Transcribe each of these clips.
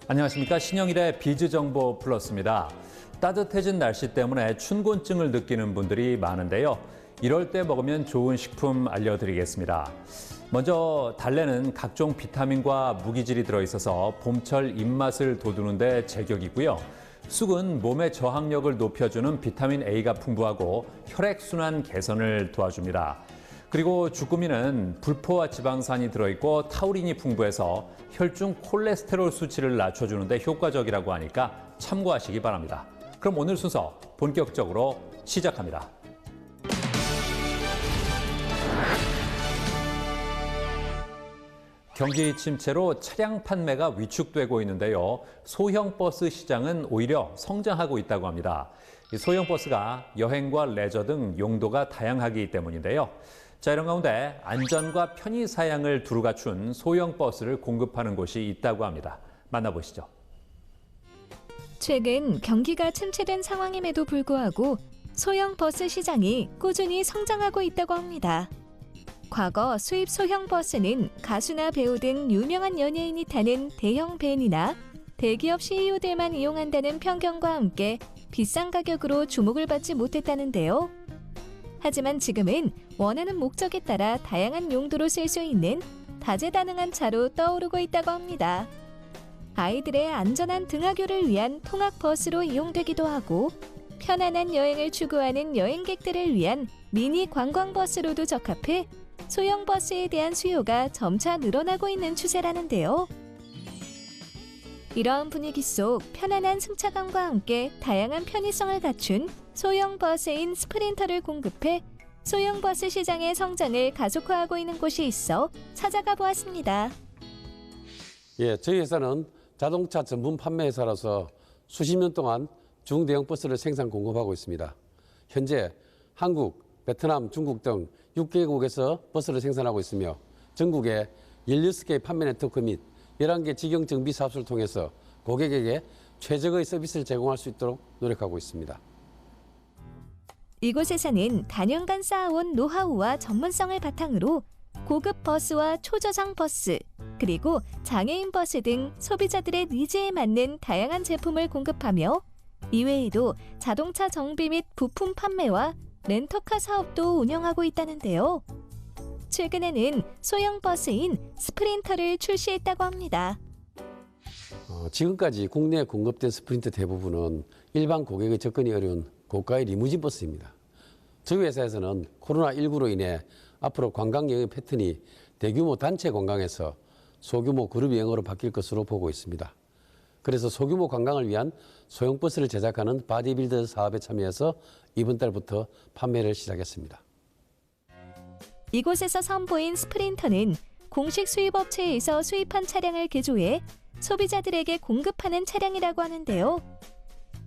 안녕하십니까. 신영일의 비즈정보 플러스입니다. 따뜻해진 날씨 때문에 춘곤증을 느끼는 분들이 많은데요. 이럴 때 먹으면 좋은 식품 알려드리겠습니다. 먼저 달래는 각종 비타민과 무기질이 들어있어서 봄철 입맛을 돋우는 데 제격이고요. 쑥은 몸의 저항력을 높여주는 비타민 A가 풍부하고 혈액순환 개선을 도와줍니다. 그리고 주꾸미는 불포화 지방산이 들어있고 타우린이 풍부해서 혈중 콜레스테롤 수치를 낮춰주는 데 효과적이라고 하니까 참고하시기 바랍니다. 그럼 오늘 순서 본격적으로 시작합니다. 경기 침체로 차량 판매가 위축되고 있는데요. 소형 버스 시장은 오히려 성장하고 있다고 합니다. 소형 버스가 여행과 레저 등 용도가 다양하기 때문인데요. 자, 이런 가운데 안전과 편의 사양을 두루 갖춘 소형 버스를 공급하는 곳이 있다고 합니다. 만나보시죠. 최근 경기가 침체된 상황임에도 불구하고 소형 버스 시장이 꾸준히 성장하고 있다고 합니다. 과거 수입 소형 버스는 가수나 배우 등 유명한 연예인이 타는 대형 밴이나 대기업 CEO들만 이용한다는 편견과 함께 비싼 가격으로 주목을 받지 못했다는데요. 하지만 지금은 원하는 목적에 따라 다양한 용도로 쓸 수 있는 다재다능한 차로 떠오르고 있다고 합니다. 아이들의 안전한 등하교를 위한 통학버스로 이용되기도 하고 편안한 여행을 추구하는 여행객들을 위한 미니 관광버스로도 적합해 소형 버스에 대한 수요가 점차 늘어나고 있는 추세라는데요. 이러한 분위기 속 편안한 승차감과 함께 다양한 편의성을 갖춘 소형 버스인 스프린터를 공급해 소형 버스 시장의 성장을 가속화하고 있는 곳이 있어 찾아가 보았습니다. 저희 회사는 자동차 전문 판매 회사로서 수십 년 동안 중대형 버스를 생산 공급하고 있습니다. 현재 한국, 베트남, 중국 등 6개국에서 버스를 생산하고 있으며 전국에 16개 판매 네트워크 및 11개 직영 정비 사업소를 통해서 고객에게 최적의 서비스를 제공할 수 있도록 노력하고 있습니다. 이곳에서는 단연간 쌓아온 노하우와 전문성을 바탕으로 고급 버스와 초저장 버스, 그리고 장애인 버스 등 소비자들의 니즈에 맞는 다양한 제품을 공급하며 이외에도 자동차 정비 및 부품 판매와 렌터카 사업도 운영하고 있다는데요. 최근에는 소형 버스인 스프린터를 출시했다고 합니다. 지금까지 국내에 공급된 스프린터 대부분은 일반 고객의 접근이 어려운 고가의 리무진 버스입니다. 저희 회사에서는 코로나19로 인해 앞으로 관광 여행 패턴이 대규모 단체 관광에서 소규모 그룹 여행으로 바뀔 것으로 보고 있습니다. 그래서 소규모 관광을 위한 소형 버스를 제작하는 바디빌더 사업에 참여해서 이번 달부터 판매를 시작했습니다. 이곳에서 선보인 스프린터는 공식 수입업체에서 수입한 차량을 개조해 소비자들에게 공급하는 차량이라고 하는데요.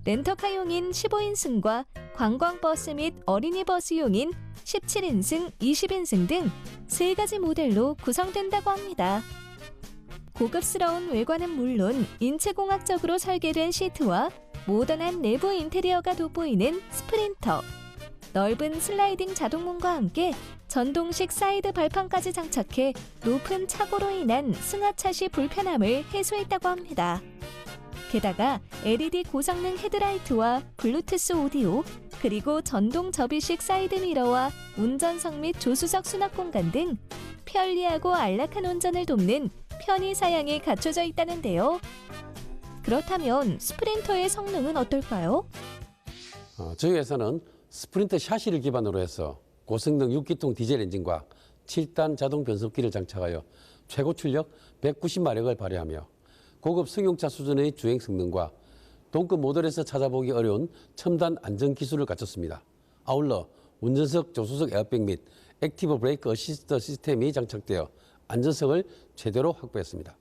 렌터카용인 15인승과 관광버스 및 어린이버스용인 17인승, 20인승 등 3가지 모델로 구성된다고 합니다. 고급스러운 외관은 물론 인체공학적으로 설계된 시트와 모던한 내부 인테리어가 돋보이는 스프린터, 넓은 슬라이딩 자동문과 함께 전동식 사이드 발판까지 장착해 높은 차고로 인한 승하차 시 불편함을 해소했다고 합니다. 게다가 LED 고성능 헤드라이트와 블루투스 오디오, 그리고 전동 접이식 사이드 미러와 운전석 및 조수석 수납 공간 등 편리하고 안락한 운전을 돕는 편의 사양이 갖춰져 있다는데요. 그렇다면 스프린터의 성능은 어떨까요? 저희 회사는 스프린터 샤시를 기반으로 해서 고성능 6기통 디젤 엔진과 7단 자동 변속기를 장착하여 최고 출력 190마력을 발휘하며 고급 승용차 수준의 주행 성능과 동급 모델에서 찾아보기 어려운 첨단 안전 기술을 갖췄습니다. 아울러 운전석 조수석 에어백 및 액티브 브레이크 어시스트 시스템이 장착되어 안전성을 제대로 확보했습니다.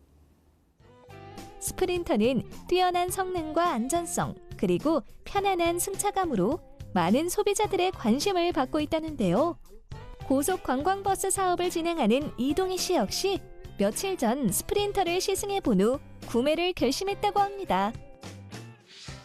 스프린터는 뛰어난 성능과 안전성, 그리고 편안한 승차감으로 많은 소비자들의 관심을 받고 있다는데요. 고속 관광버스 사업을 진행하는 이동희 씨 역시 며칠 전 스프린터를 시승해 본 후 구매를 결심했다고 합니다.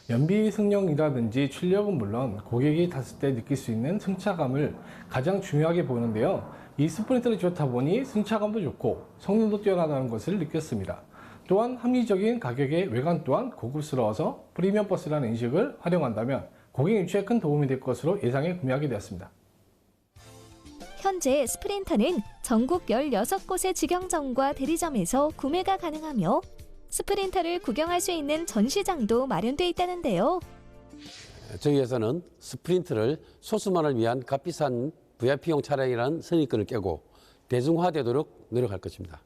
연비 승용이라든지 출력은 물론 고객이 탔을 때 느낄 수 있는 승차감을 가장 중요하게 보는데요. 이 스프린터를 좋다 보니 승차감도 좋고 성능도 뛰어나다는 것을 느꼈습니다. 또한 합리적인 가격의 외관 또한 고급스러워서 프리미엄 버스라는 인식을 활용한다면 고객 유치에 큰 도움이 될 것으로 예상해 구매하게 되었습니다. 현재 스프린터는 전국 16곳의 직영점과 대리점에서 구매가 가능하며 스프린터를 구경할 수 있는 전시장도 마련돼 있다는데요. 저희 회사는 스프린트를 소수만을 위한 값비싼 VIP용 차량이라는 선입견을 깨고 대중화되도록 노력할 것입니다.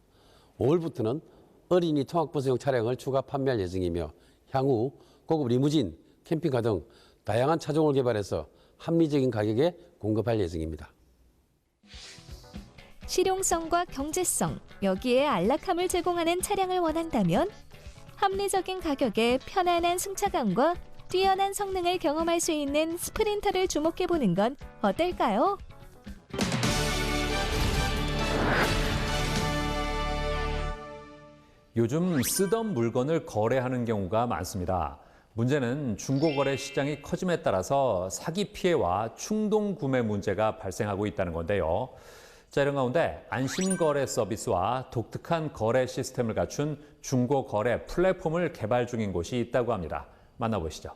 5월부터는 어린이 통학버스용 차량을 추가 판매할 예정이며 향후 고급 리무진, 캠핑카 등 다양한 차종을 개발해서 합리적인 가격에 공급할 예정입니다. 실용성과 경제성, 여기에 안락함을 제공하는 차량을 원한다면 합리적인 가격에 편안한 승차감과 뛰어난 성능을 경험할 수 있는 스프린터를 주목해보는 건 어떨까요? 요즘 쓰던 물건을 거래하는 경우가 많습니다. 문제는 중고거래 시장이 커짐에 따라서 사기 피해와 충동 구매 문제가 발생하고 있다는 건데요. 자, 이런 가운데 안심거래 서비스와 독특한 거래 시스템을 갖춘 중고거래 플랫폼을 개발 중인 곳이 있다고 합니다. 만나보시죠.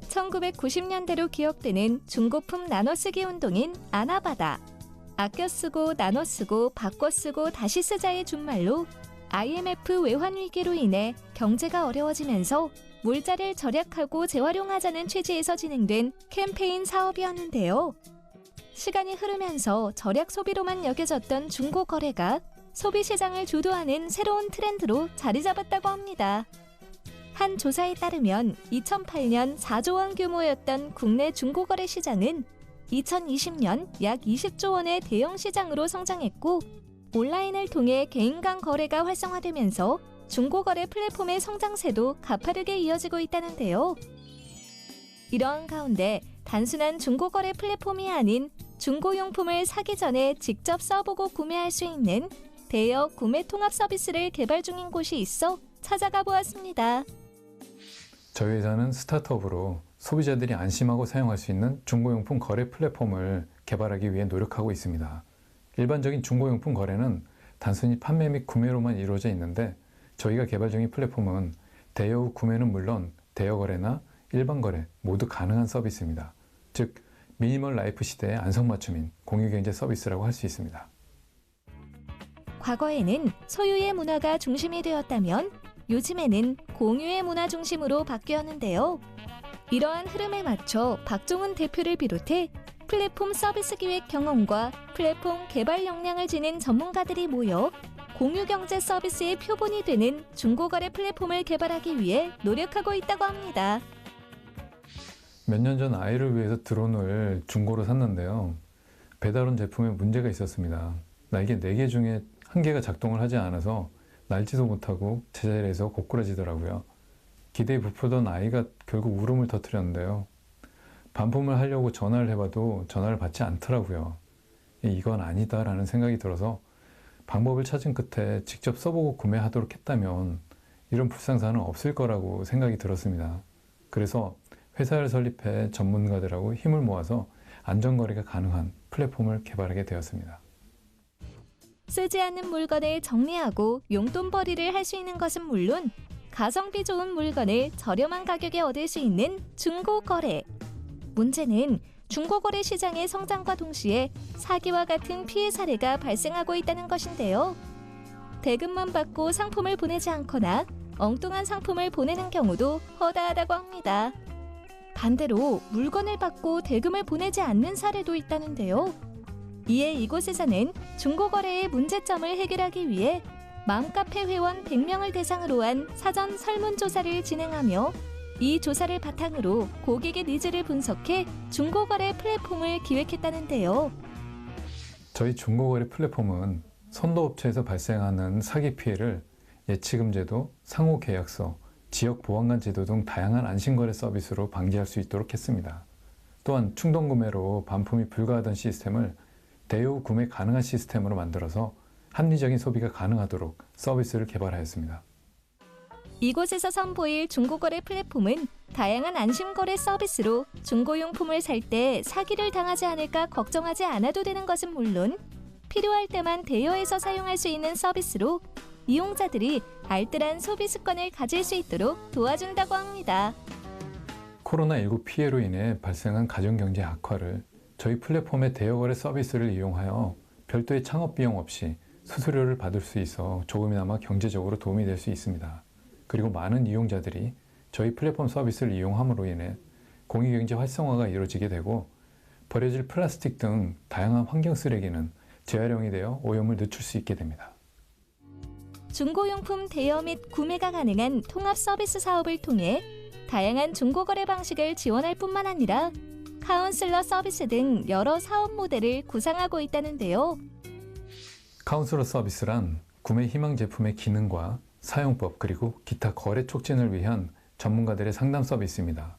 1990년대로 기억되는 중고품 나눠쓰기 운동인 아나바다. 아껴 쓰고 나눠 쓰고 바꿔 쓰고 다시 쓰자의 준말로 IMF 외환 위기로 인해 경제가 어려워지면서 물자를 절약하고 재활용하자는 취지에서 진행된 캠페인 사업이었는데요. 시간이 흐르면서 절약 소비로만 여겨졌던 중고 거래가 소비 시장을 주도하는 새로운 트렌드로 자리 잡았다고 합니다. 한 조사에 따르면 2008년 4조 원 규모였던 국내 중고거래 시장은 2020년 약 20조 원의 대형 시장으로 성장했고 온라인을 통해 개인 간 거래가 활성화되면서 중고거래 플랫폼의 성장세도 가파르게 이어지고 있다는데요. 이러한 가운데 단순한 중고거래 플랫폼이 아닌 중고용품을 사기 전에 직접 써보고 구매할 수 있는 대여 구매 통합 서비스를 개발 중인 곳이 있어 찾아가 보았습니다. 저희 회사는 스타트업으로 소비자들이 안심하고 사용할 수 있는 중고용품 거래 플랫폼을 개발하기 위해 노력하고 있습니다. 일반적인 중고용품 거래는 단순히 판매 및 구매로만 이루어져 있는데 저희가 개발 중인 플랫폼은 대여 후 구매는 물론 대여 거래나 일반 거래 모두 가능한 서비스입니다. 즉 미니멀 라이프 시대의 안성맞춤인 공유경제 서비스라고 할 수 있습니다. 과거에는 소유의 문화가 중심이 되었다면 요즘에는 공유의 문화 중심으로 바뀌었는데요. 이러한 흐름에 맞춰 박종훈 대표를 비롯해 플랫폼 서비스 기획 경험과 플랫폼 개발 역량을 지닌 전문가들이 모여 공유경제 서비스의 표본이 되는 중고거래 플랫폼을 개발하기 위해 노력하고 있다고 합니다. 몇 년 전 아이를 위해서 드론을 중고로 샀는데요. 배달 온 제품에 문제가 있었습니다. 날개 4개 중에 1개가 작동을 하지 않아서 날지도 못하고 제자리에서 고꾸라지더라고요. 기대에 부풀던 아이가 결국 울음을 터뜨렸는데요. 반품을 하려고 전화를 해봐도 전화를 받지 않더라고요. 이건 아니다라는 생각이 들어서 방법을 찾은 끝에 직접 써보고 구매하도록 했다면 이런 불상사는 없을 거라고 생각이 들었습니다. 그래서 회사를 설립해 전문가들하고 힘을 모아서 안전거래가 가능한 플랫폼을 개발하게 되었습니다. 쓰지 않는 물건을 정리하고 용돈벌이를 할 수 있는 것은 물론 가성비 좋은 물건을 저렴한 가격에 얻을 수 있는 중고거래. 문제는 중고거래 시장의 성장과 동시에 사기와 같은 피해 사례가 발생하고 있다는 것인데요. 대금만 받고 상품을 보내지 않거나 엉뚱한 상품을 보내는 경우도 허다하다고 합니다. 반대로 물건을 받고 대금을 보내지 않는 사례도 있다는데요. 이에 이곳에서는 중고거래의 문제점을 해결하기 위해 맘카페 회원 100명을 대상으로 한 사전 설문조사를 진행하며 이 조사를 바탕으로 고객의 니즈를 분석해 중고거래 플랫폼을 기획했다는데요. 저희 중고거래 플랫폼은 선도업체에서 발생하는 사기 피해를 예치금제도, 상호계약서, 지역보안관 제도 등 다양한 안심거래 서비스로 방지할 수 있도록 했습니다. 또한 충동구매로 반품이 불가하던 시스템을 대여 후 구매 가능한 시스템으로 만들어서 합리적인 소비가 가능하도록 서비스를 개발하였습니다. 이곳에서 선보일 중고거래 플랫폼은 다양한 안심거래 서비스로 중고용품을 살 때 사기를 당하지 않을까 걱정하지 않아도 되는 것은 물론 필요할 때만 대여해서 사용할 수 있는 서비스로 이용자들이 알뜰한 소비 습관을 가질 수 있도록 도와준다고 합니다. 코로나19 피해로 인해 발생한 가정경제 악화를 저희 플랫폼의 대여거래 서비스를 이용하여 별도의 창업 비용 없이 수수료를 받을 수 있어 조금이나마 경제적으로 도움이 될 수 있습니다. 그리고 많은 이용자들이 저희 플랫폼 서비스를 이용함으로 인해 공유경제 활성화가 이루어지게 되고 버려질 플라스틱 등 다양한 환경 쓰레기는 재활용이 되어 오염을 늦출 수 있게 됩니다. 중고용품 대여 및 구매가 가능한 통합 서비스 사업을 통해 다양한 중고거래 방식을 지원할 뿐만 아니라 카운슬러 서비스 등 여러 사업 모델을 구상하고 있다는데요. 카운슬러 서비스란 구매 희망 제품의 기능과 사용법 그리고 기타 거래 촉진을 위한 전문가들의 상담 서비스입니다.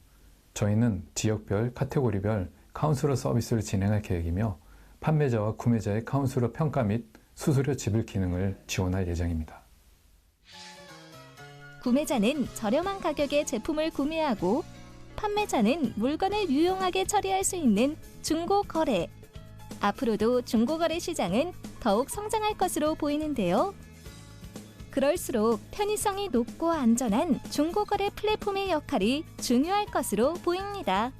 저희는 지역별, 카테고리별 카운슬러 서비스를 진행할 계획이며 판매자와 구매자의 카운슬러 평가 및 수수료 지불 기능을 지원할 예정입니다. 구매자는 저렴한 가격에 제품을 구매하고 판매자는 물건을 유용하게 처리할 수 있는 중고거래. 앞으로도 중고거래 시장은 더욱 성장할 것으로 보이는데요. 그럴수록 편의성이 높고 안전한 중고거래 플랫폼의 역할이 중요할 것으로 보입니다.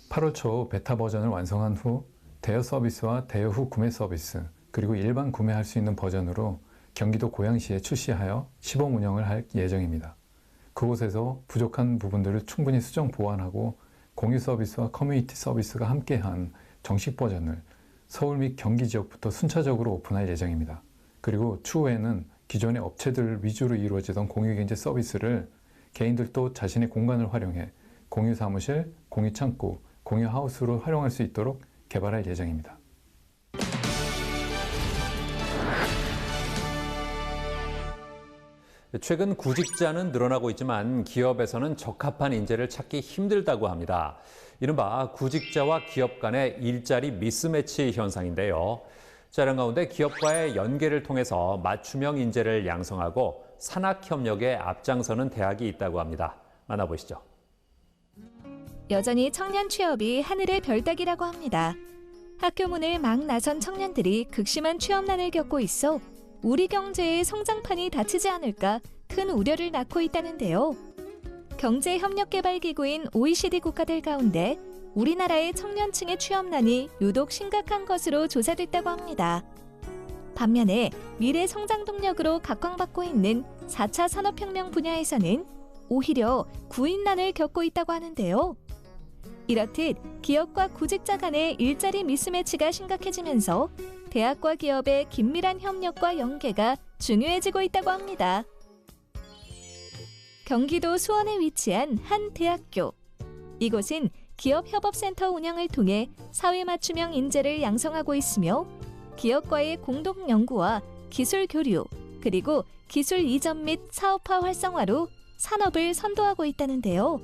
8월 초 베타 버전을 완성한 후 대여 서비스와 대여 후 구매 서비스 그리고 일반 구매할 수 있는 버전으로 경기도 고양시에 출시하여 시범 운영을 할 예정입니다. 그곳에서 부족한 부분들을 충분히 수정 보완하고 공유 서비스와 커뮤니티 서비스가 함께한 정식 버전을 서울 및 경기 지역부터 순차적으로 오픈할 예정입니다. 그리고 추후에는 기존의 업체들 위주로 이루어지던 공유경제 서비스를 개인들도 자신의 공간을 활용해 공유 사무실, 공유 창고, 공유 하우스로 활용할 수 있도록 개발할 예정입니다. 최근 구직자는 늘어나고 있지만 기업에서는 적합한 인재를 찾기 힘들다고 합니다. 이른바 구직자와 기업 간의 일자리 미스매치 현상인데요. 자, 이런 가운데 기업과의 연계를 통해서 맞춤형 인재를 양성하고 산학협력에 앞장서는 대학이 있다고 합니다. 만나보시죠. 여전히 청년 취업이 하늘의 별따기라고 합니다. 학교 문을 막 나선 청년들이 극심한 취업난을 겪고 있어 우리 경제의 성장판이 닫히지 않을까 큰 우려를 낳고 있다는데요. 경제협력개발기구인 OECD 국가들 가운데 우리나라의 청년층의 취업난이 유독 심각한 것으로 조사됐다고 합니다. 반면에 미래 성장 동력으로 각광받고 있는 4차 산업혁명 분야에서는 오히려 구인난을 겪고 있다고 하는데요. 이렇듯 기업과 구직자 간의 일자리 미스매치가 심각해지면서 대학과 기업의 긴밀한 협력과 연계가 중요해지고 있다고 합니다. 경기도 수원에 위치한 한 대학교. 이곳은 기업협업센터 운영을 통해 사회 맞춤형 인재를 양성하고 있으며 기업과의 공동 연구와 기술 교류, 그리고 기술 이전 및 사업화 활성화로 산업을 선도하고 있다는데요.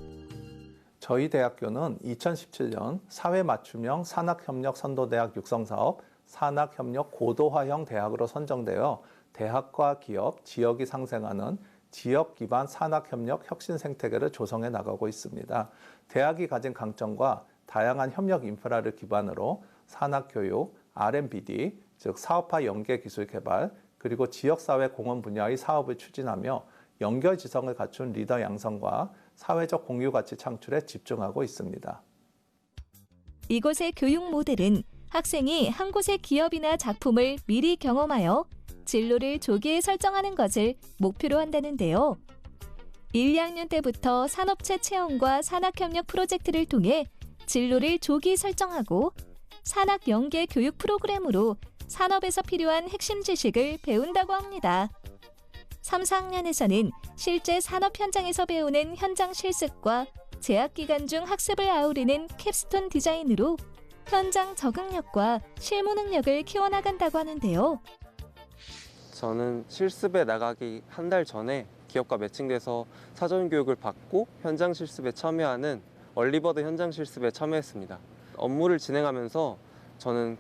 저희 대학교는 2017년 사회 맞춤형 산학협력 선도대학 육성사업 산학협력 고도화형 대학으로 선정되어 대학과 기업, 지역이 상생하는 지역 기반 산학협력 혁신 생태계를 조성해 나가고 있습니다. 대학이 가진 강점과 다양한 협력 인프라를 기반으로 산학교육, R&BD, 즉 사업화 연계 기술 개발, 그리고 지역사회 공헌 분야의 사업을 추진하며 연결지성을 갖춘 리더 양성과 사회적 공유 가치 창출에 집중하고 있습니다. 이곳의 교육 모델은 학생이 한 곳의 기업이나 작품을 미리 경험하여 진로를 조기에 설정하는 것을 목표로 한다는데요. 1, 2학년 때부터 산업체 체험과 산학협력 프로젝트를 통해 진로를 조기 설정하고 산학 연계 교육 프로그램으로 산업에서 필요한 핵심 지식을 배운다고 합니다. 3, 4학년에서는 실제 산업 현장에서 배우는 현장 실습과 재학 기간 중 학습을 아우르는 캡스톤 디자인으로 현장 적응력과 실무 능력을 키워나간다고 하는데요. 저는 실습에 나가기 한 달 전에 기업과 매칭돼서 사전 교육을 받고 현장 실습에 참여하는 얼리버드 현장 실습에 참여했습니다. 업무를 진행하면서 저는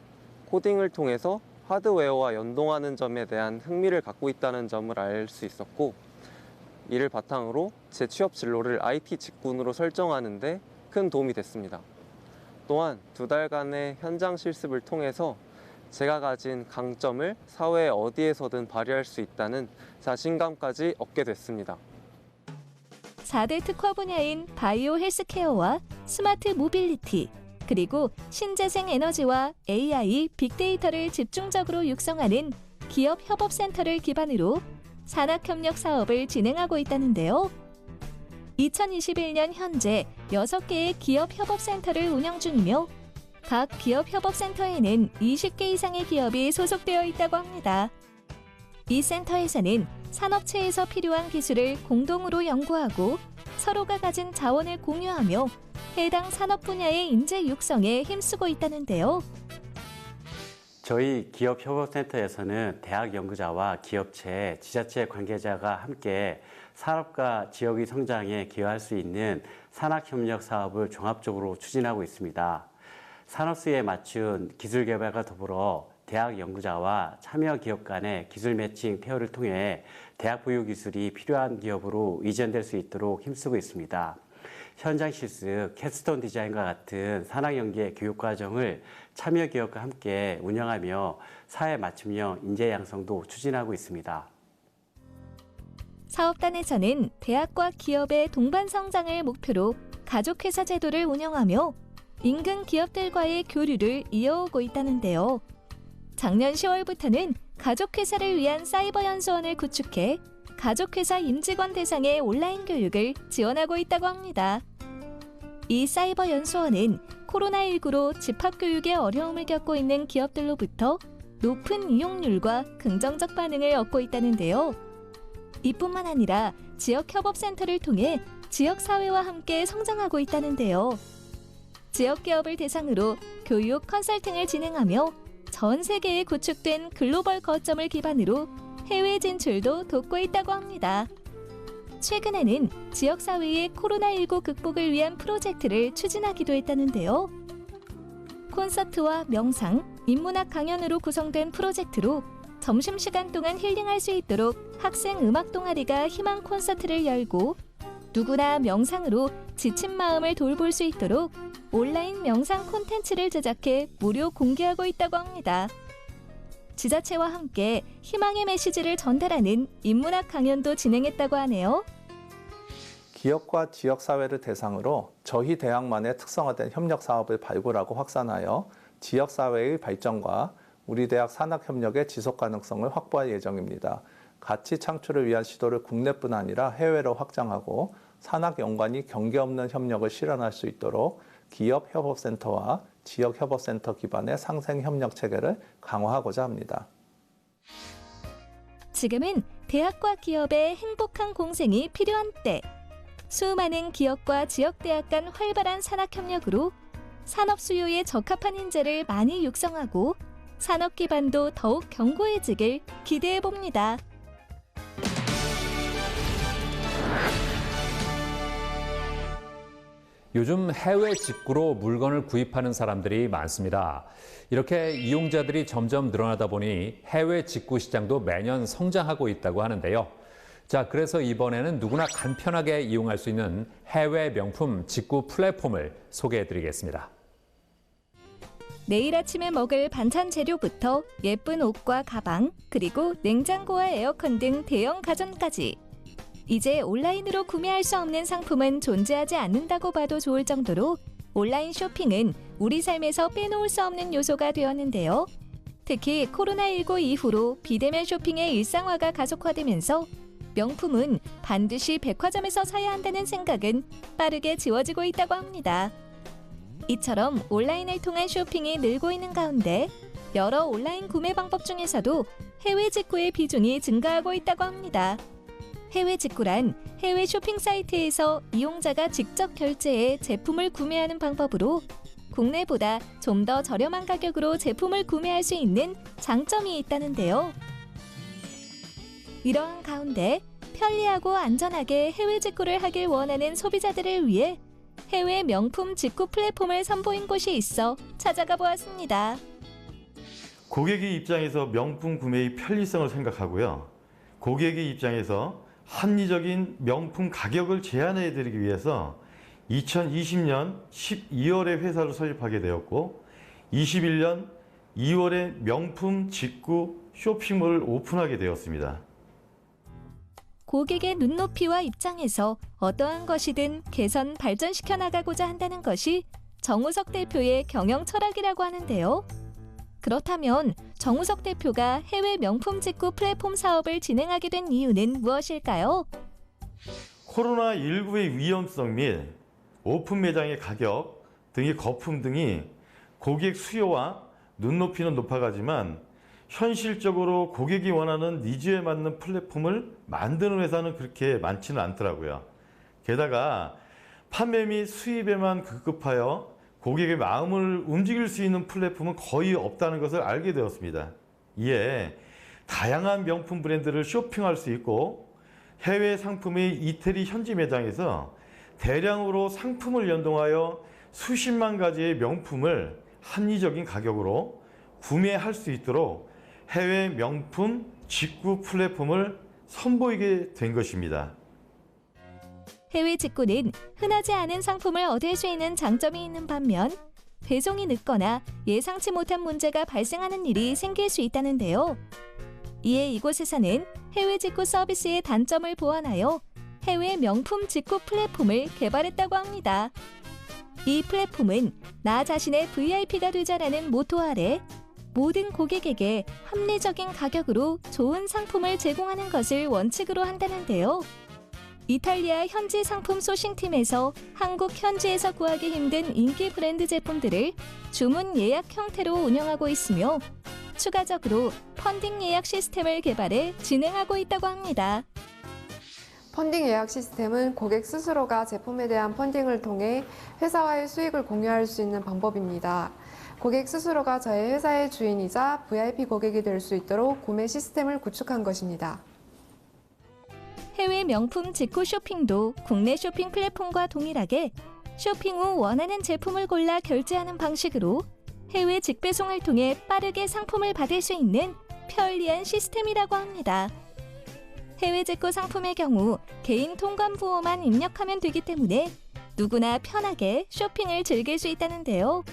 코딩을 통해서 하드웨어와 연동하는 점에 대한 흥미를 갖고 있다는 점을 알 수 있었고, 이를 바탕으로 제 취업 진로를 IT 직군으로 설정하는 데 큰 도움이 됐습니다. 또한 2달간의 현장 실습을 통해서 제가 가진 강점을 사회 어디에서든 발휘할 수 있다는 자신감까지 얻게 됐습니다. 4대 특화 분야인 바이오 헬스케어와 스마트 모빌리티, 그리고 신재생 에너지와 AI, 빅데이터를 집중적으로 육성하는 기업 협업센터를 기반으로 산학협력 사업을 진행하고 있다는데요. 2021년 현재 6개의 기업 협업센터를 운영 중이며 각 기업 협업센터에는 20개 이상의 기업이 소속되어 있다고 합니다. 이 센터에서는 산업체에서 필요한 기술을 공동으로 연구하고 서로가 가진 자원을 공유하며 해당 산업 분야의 인재 육성에 힘쓰고 있다는데요. 저희 기업협업센터에서는 대학 연구자와 기업체, 지자체 관계자가 함께 산업과 지역의 성장에 기여할 수 있는 산학협력 사업을 종합적으로 추진하고 있습니다. 산업 수요에 맞춘 기술 개발과 더불어 대학 연구자와 참여 기업 간의 기술 매칭 페어를 통해 대학 보유 기술이 필요한 기업으로 이전될 수 있도록 힘쓰고 있습니다. 현장 실습, 캡스톤 디자인과 같은 산학 연계 교육 과정을 참여 기업과 함께 운영하며 사회 맞춤형 인재 양성도 추진하고 있습니다. 사업단에서는 대학과 기업의 동반 성장을 목표로 가족회사 제도를 운영하며 인근 기업들과의 교류를 이어오고 있다는데요. 작년 10월부터는 가족회사를 위한 사이버 연수원을 구축해 가족회사 임직원 대상의 온라인 교육을 지원하고 있다고 합니다. 이 사이버 연수원은 코로나19로 집합교육에 어려움을 겪고 있는 기업들로부터 높은 이용률과 긍정적 반응을 얻고 있다는데요. 이뿐만 아니라 지역협업센터를 통해 지역사회와 함께 성장하고 있다는데요. 지역기업을 대상으로 교육 컨설팅을 진행하며 전 세계에 구축된 글로벌 거점을 기반으로 해외 진출도 돕고 있다고 합니다. 최근에는 지역사회의 코로나19 극복을 위한 프로젝트를 추진하기도 했다는데요. 콘서트와 명상, 인문학 강연으로 구성된 프로젝트로 점심시간 동안 힐링할 수 있도록 학생 음악 동아리가 희망 콘서트를 열고 누구나 명상으로 지친 마음을 돌볼 수 있도록 온라인 명상 콘텐츠를 제작해 무료 공개하고 있다고 합니다. 지자체와 함께 희망의 메시지를 전달하는 인문학 강연도 진행했다고 하네요. 기업과 지역사회를 대상으로 저희 대학만의 특성화된 협력 사업을 발굴하고 확산하여 지역사회의 발전과 우리 대학 산학협력의 지속 가능성을 확보할 예정입니다. 가치 창출을 위한 시도를 국내뿐 아니라 해외로 확장하고 산학 연관이 경계 없는 협력을 실현할 수 있도록 기업협업센터와 지역협업센터 기반의 상생협력 체계를 강화하고자 합니다. 지금은 대학과 기업의 행복한 공생이 필요한 때, 수많은 기업과 지역대학 간 활발한 산학협력으로 산업 수요에 적합한 인재를 많이 육성하고 산업 기반도 더욱 견고해지길 기대해 봅니다. 요즘 해외 직구로 물건을 구입하는 사람들이 많습니다. 이렇게 이용자들이 점점 늘어나다 보니 해외 직구 시장도 매년 성장하고 있다고 하는데요. 자, 그래서 이번에는 누구나 간편하게 이용할 수 있는 해외 명품 직구 플랫폼을 소개해드리겠습니다. 내일 아침에 먹을 반찬 재료부터 예쁜 옷과 가방, 그리고 냉장고와 에어컨 등 대형 가전까지. 이제 온라인으로 구매할 수 없는 상품은 존재하지 않는다고 봐도 좋을 정도로 온라인 쇼핑은 우리 삶에서 빼놓을 수 없는 요소가 되었는데요. 특히 코로나19 이후로 비대면 쇼핑의 일상화가 가속화되면서 명품은 반드시 백화점에서 사야 한다는 생각은 빠르게 지워지고 있다고 합니다. 이처럼 온라인을 통한 쇼핑이 늘고 있는 가운데 여러 온라인 구매 방법 중에서도 해외 직구의 비중이 증가하고 있다고 합니다. 해외 직구란 해외 쇼핑 사이트에서 이용자가 직접 결제해 제품을 구매하는 방법으로 국내보다 좀 더 저렴한 가격으로 제품을 구매할 수 있는 장점이 있다는데요. 이러한 가운데 편리하고 안전하게 해외 직구를 하길 원하는 소비자들을 위해 해외 명품 직구 플랫폼을 선보인 곳이 있어 찾아가 보았습니다. 고객의 입장에서 명품 구매의 편리성을 생각하고요. 고객의 입장에서 합리적인 명품 가격을 제안해 드리기 위해서 2020년 12월에 회사를 설립하게 되었고 21년 2월에 명품 직구 쇼핑몰을 오픈하게 되었습니다. 고객의 눈높이와 입장에서 어떠한 것이든 개선, 발전시켜 나가고자 한다는 것이 정우석 대표의 경영 철학이라고 하는데요. 그렇다면 정우석 대표가 해외 명품 직구 플랫폼 사업을 진행하게 된 이유는 무엇일까요? 코로나19의 위험성 및 오픈 매장의 가격 등의 거품 등이 고객 수요와 눈높이는 높아가지만 현실적으로 고객이 원하는 니즈에 맞는 플랫폼을 만드는 회사는 그렇게 많지는 않더라고요. 게다가 판매 및 수입에만 급급하여 고객의 마음을 움직일 수 있는 플랫폼은 거의 없다는 것을 알게 되었습니다. 이에 다양한 명품 브랜드를 쇼핑할 수 있고 해외 상품의 이태리 현지 매장에서 대량으로 상품을 연동하여 수십만 가지의 명품을 합리적인 가격으로 구매할 수 있도록 해외 명품 직구 플랫폼을 선보이게 된 것입니다. 해외 직구는 흔하지 않은 상품을 얻을 수 있는 장점이 있는 반면 배송이 늦거나 예상치 못한 문제가 발생하는 일이 생길 수 있다는데요. 이에 이곳에서는 해외 직구 서비스의 단점을 보완하여 해외 명품 직구 플랫폼을 개발했다고 합니다. 이 플랫폼은 나 자신의 VIP가 되자라는 모토 아래 모든 고객에게 합리적인 가격으로 좋은 상품을 제공하는 것을 원칙으로 한다는데요. 이탈리아 현지 상품 소싱팀에서 한국 현지에서 구하기 힘든 인기 브랜드 제품들을 주문 예약 형태로 운영하고 있으며 추가적으로 펀딩 예약 시스템을 개발해 진행하고 있다고 합니다. 펀딩 예약 시스템은 고객 스스로가 제품에 대한 펀딩을 통해 회사와의 수익을 공유할 수 있는 방법입니다. 고객 스스로가 저희 회사의 주인이자 VIP 고객이 될 수 있도록 구매 시스템을 구축한 것입니다. 해외 명품 직구 쇼핑도 국내 쇼핑 플랫폼과 동일하게 쇼핑 후 원하는 제품을 골라 결제하는 방식으로 해외 직배송을 통해 빠르게 상품을 받을 수 있는 편리한 시스템이라고 합니다. 해외 직구 상품의 경우 개인 통관 부호만 입력하면 되기 때문에 누구나 편하게 쇼핑을 즐길 수 있다는데요.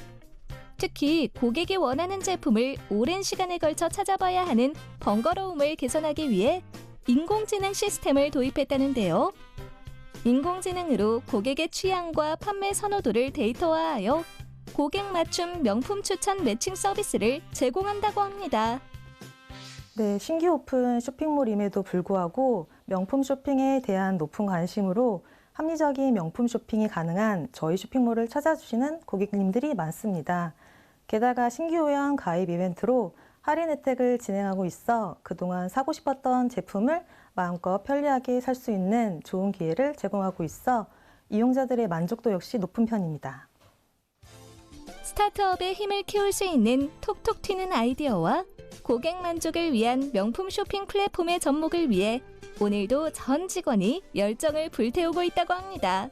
특히 고객이 원하는 제품을 오랜 시간에 걸쳐 찾아봐야 하는 번거로움을 개선하기 위해 인공지능 시스템을 도입했다는데요. 인공지능으로 고객의 취향과 판매 선호도를 데이터화하여 고객 맞춤 명품 추천 매칭 서비스를 제공한다고 합니다. 네, 신규 오픈 쇼핑몰임에도 불구하고 명품 쇼핑에 대한 높은 관심으로 합리적인 명품 쇼핑이 가능한 저희 쇼핑몰을 찾아주시는 고객님들이 많습니다. 게다가 신규 회원 가입 이벤트로 할인 혜택을 진행하고 있어 그동안 사고 싶었던 제품을 마음껏 편리하게 살 수 있는 좋은 기회를 제공하고 있어 이용자들의 만족도 역시 높은 편입니다. 스타트업의 힘을 키울 수 있는 톡톡 튀는 아이디어와 고객 만족을 위한 명품 쇼핑 플랫폼의 접목을 위해 오늘도 전 직원이 열정을 불태우고 있다고 합니다.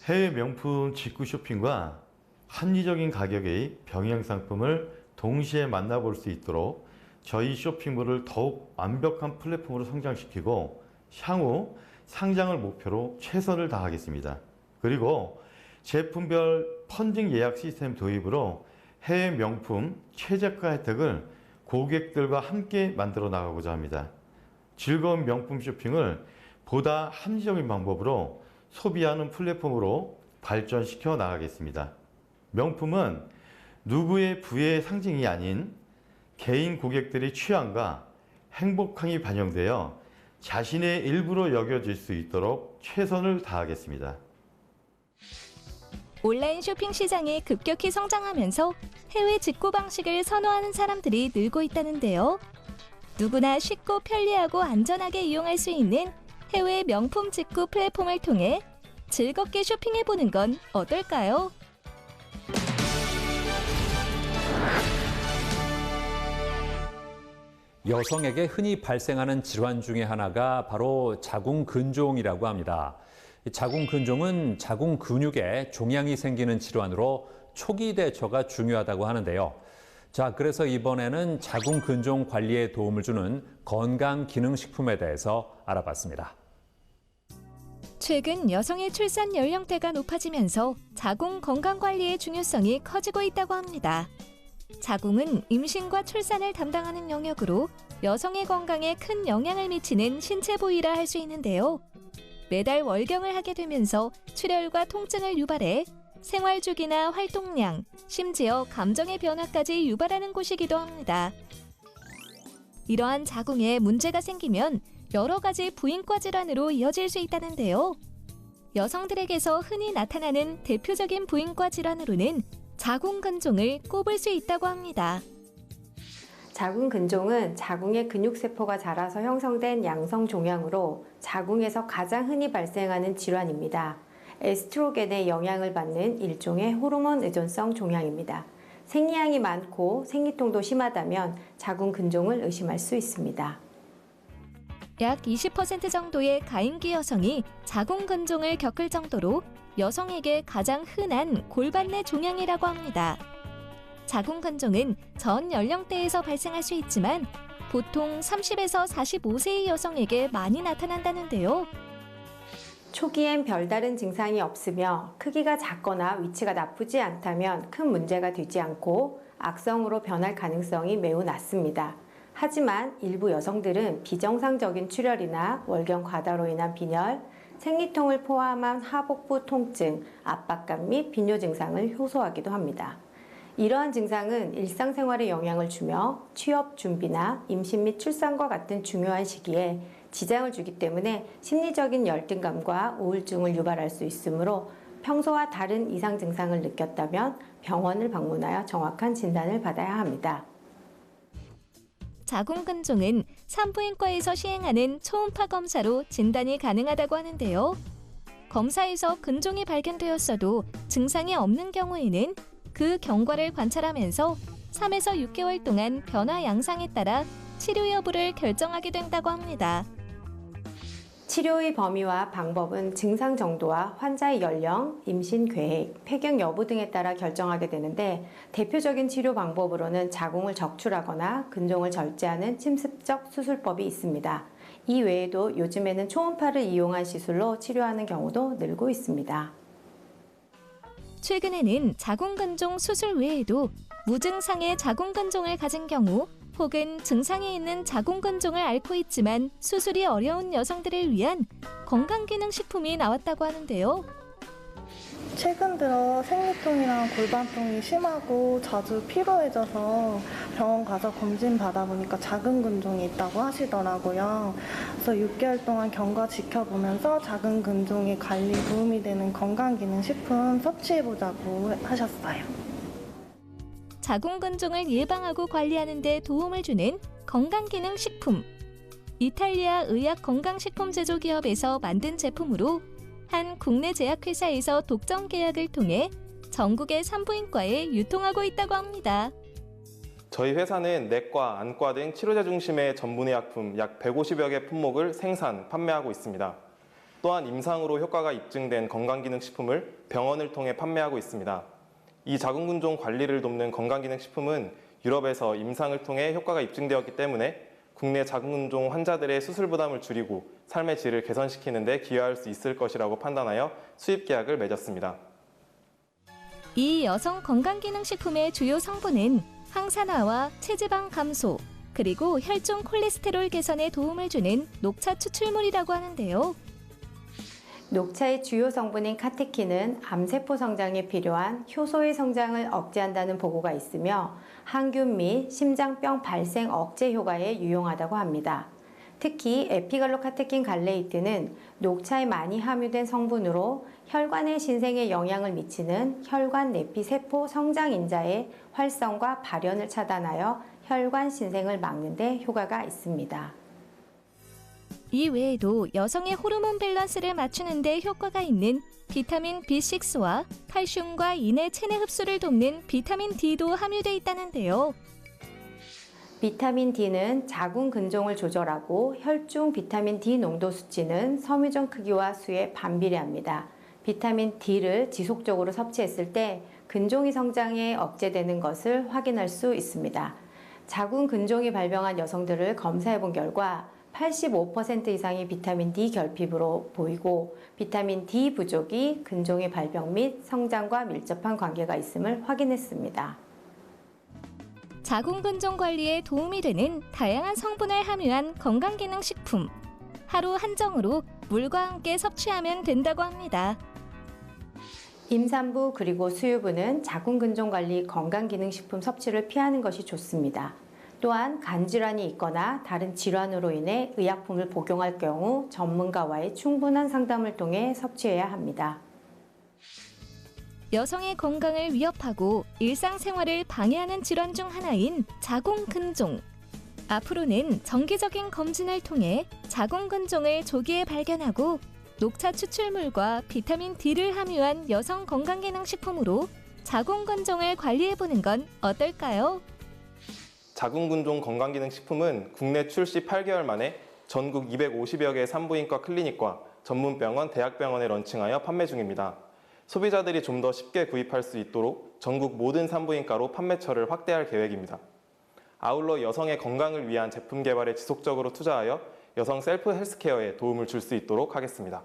해외 명품 직구 쇼핑과 합리적인 가격의 병행 상품을 동시에 만나볼 수 있도록 저희 쇼핑몰을 더욱 완벽한 플랫폼으로 성장시키고 향후 상장을 목표로 최선을 다하겠습니다. 그리고 제품별 펀딩 예약 시스템 도입으로 해외 명품 최저가 혜택을 고객들과 함께 만들어 나가고자 합니다. 즐거운 명품 쇼핑을 보다 합리적인 방법으로 소비하는 플랫폼으로 발전시켜 나가겠습니다. 명품은 누구의 부의 상징이 아닌 개인 고객들의 취향과 행복함이 반영되어 자신의 일부로 여겨질 수 있도록 최선을 다하겠습니다. 온라인 쇼핑 시장이 급격히 성장하면서 해외 직구 방식을 선호하는 사람들이 늘고 있다는데요. 누구나 쉽고 편리하고 안전하게 이용할 수 있는 해외 명품 직구 플랫폼을 통해 즐겁게 쇼핑해보는 건 어떨까요? 여성에게 흔히 발생하는 질환 중에 하나가 바로 자궁근종이라고 합니다. 자궁근종은 자궁 근육에 종양이 생기는 질환으로 초기 대처가 중요하다고 하는데요. 자, 그래서 이번에는 자궁근종 관리에 도움을 주는 건강기능식품에 대해서 알아봤습니다. 최근 여성의 출산 연령대가 높아지면서 자궁 건강 관리의 중요성이 커지고 있다고 합니다. 자궁은 임신과 출산을 담당하는 영역으로 여성의 건강에 큰 영향을 미치는 신체 부위라 할 수 있는데요. 매달 월경을 하게 되면서 출혈과 통증을 유발해 생활 주기나 활동량, 심지어 감정의 변화까지 유발하는 곳이기도 합니다. 이러한 자궁에 문제가 생기면 여러 가지 부인과 질환으로 이어질 수 있다는데요. 여성들에게서 흔히 나타나는 대표적인 부인과 질환으로는 자궁근종을 꼽을 수 있다고 합니다. 자궁근종은 자궁의 근육세포가 자라서 형성된 양성 종양으로 자궁에서 가장 흔히 발생하는 질환입니다. 에스트로겐의 영향을 받는 일종의 호르몬 의존성 종양입니다. 생리량이 많고 생리통도 심하다면 자궁근종을 의심할 수 있습니다. 약 20% 정도의 가임기 여성이 자궁근종을 겪을 정도로 여성에게 가장 흔한 골반내 종양이라고 합니다. 자궁근종은 전 연령대에서 발생할 수 있지만 보통 30에서 45세의 여성에게 많이 나타난다는데요. 초기엔 별다른 증상이 없으며 크기가 작거나 위치가 나쁘지 않다면 큰 문제가 되지 않고 악성으로 변할 가능성이 매우 낮습니다. 하지만 일부 여성들은 비정상적인 출혈이나 월경 과다로 인한 빈혈, 생리통을 포함한 하복부 통증, 압박감 및 비뇨 증상을 호소하기도 합니다. 이러한 증상은 일상생활에 영향을 주며 취업 준비나 임신 및 출산과 같은 중요한 시기에 지장을 주기 때문에 심리적인 열등감과 우울증을 유발할 수 있으므로 평소와 다른 이상 증상을 느꼈다면 병원을 방문하여 정확한 진단을 받아야 합니다. 자궁근종은 산부인과에서 시행하는 초음파 검사로 진단이 가능하다고 하는데요. 검사에서 근종이 발견되었어도 증상이 없는 경우에는 그 경과를 관찰하면서 3에서 6개월 동안 변화 양상에 따라 치료 여부를 결정하게 된다고 합니다. 치료의 범위와 방법은 증상 정도와 환자의 연령, 임신 계획, 폐경 여부 등에 따라 결정하게 되는데 대표적인 치료 방법으로는 자궁을 적출하거나 근종을 절제하는 침습적 수술법이 있습니다. 이 외에도 요즘에는 초음파를 이용한 시술로 치료하는 경우도 늘고 있습니다. 최근에는 자궁근종 수술 외에도 무증상의 자궁근종을 가진 경우 혹은 증상이 있는 자궁근종을 앓고 있지만 수술이 어려운 여성들을 위한 건강기능식품이 나왔다고 하는데요. 최근 들어 생리통이랑 골반통이 심하고 자주 피로해져서 병원 가서 검진 받아보니까 자궁근종이 있다고 하시더라고요. 그래서 6개월 동안 경과 지켜보면서 자궁근종의 관리 도움이 되는 건강기능식품 섭취해보자고 하셨어요. 자궁근종을 예방하고 관리하는 데 도움을 주는 건강기능식품. 이탈리아 의약건강식품 제조기업에서 만든 제품으로 한 국내 제약회사에서 독점 계약을 통해 전국의 산부인과에 유통하고 있다고 합니다. 저희 회사는 내과, 안과 등 치료제 중심의 전문의약품 약 150여 개 품목을 생산, 판매하고 있습니다. 또한 임상으로 효과가 입증된 건강기능식품을 병원을 통해 판매하고 있습니다. 이 자궁근종 관리를 돕는 건강기능식품은 유럽에서 임상을 통해 효과가 입증되었기 때문에 국내 자궁근종 환자들의 수술 부담을 줄이고 삶의 질을 개선시키는 데 기여할 수 있을 것이라고 판단하여 수입 계약을 맺었습니다. 이 여성 건강기능식품의 주요 성분은 항산화와 체지방 감소, 그리고 혈중 콜레스테롤 개선에 도움을 주는 녹차 추출물이라고 하는데요. 녹차의 주요 성분인 카테킨은 암세포 성장에 필요한 효소의 성장을 억제한다는 보고가 있으며 항균 및 심장병 발생 억제 효과에 유용하다고 합니다. 특히 에피갈로카테킨 갈레이트는 녹차에 많이 함유된 성분으로 혈관의 신생에 영향을 미치는 혈관 내피 세포 성장 인자의 활성과 발현을 차단하여 혈관 신생을 막는 데 효과가 있습니다. 이 외에도 여성의 호르몬 밸런스를 맞추는 데 효과가 있는 비타민 B6와 칼슘과 인의 체내 흡수를 돕는 비타민 D도 함유되어 있다는데요. 비타민 D는 자궁 근종을 조절하고 혈중 비타민 D 농도 수치는 섬유종 크기와 수에 반비례합니다. 비타민 D를 지속적으로 섭취했을 때 근종이 성장에 억제되는 것을 확인할 수 있습니다. 자궁 근종이 발병한 여성들을 검사해 본 결과 85% 이상이 비타민 D 결핍으로 보이고 비타민 D 부족이 근종의 발병 및 성장과 밀접한 관계가 있음을 확인했습니다. 자궁근종 관리에 도움이 되는 다양한 성분을 함유한 건강기능식품. 하루 한정으로 물과 함께 섭취하면 된다고 합니다. 임산부 그리고 수유부는 자궁근종관리 건강기능식품 섭취를 피하는 것이 좋습니다. 또한 간질환이 있거나 다른 질환으로 인해 의약품을 복용할 경우 전문가와의 충분한 상담을 통해 섭취해야 합니다. 여성의 건강을 위협하고 일상생활을 방해하는 질환 중 하나인 자궁근종. 앞으로는 정기적인 검진을 통해 자궁근종을 조기에 발견하고 녹차 추출물과 비타민 D를 함유한 여성 건강기능식품으로 자궁근종을 관리해보는 건 어떨까요? 자궁근종 건강기능식품은 국내 출시 8개월 만에 전국 250여 개의 산부인과 클리닉과 전문병원, 대학병원에 런칭하여 판매 중입니다. 소비자들이 좀 더 쉽게 구입할 수 있도록 전국 모든 산부인과로 판매처를 확대할 계획입니다. 아울러 여성의 건강을 위한 제품 개발에 지속적으로 투자하여 여성 셀프 헬스케어에 도움을 줄 수 있도록 하겠습니다.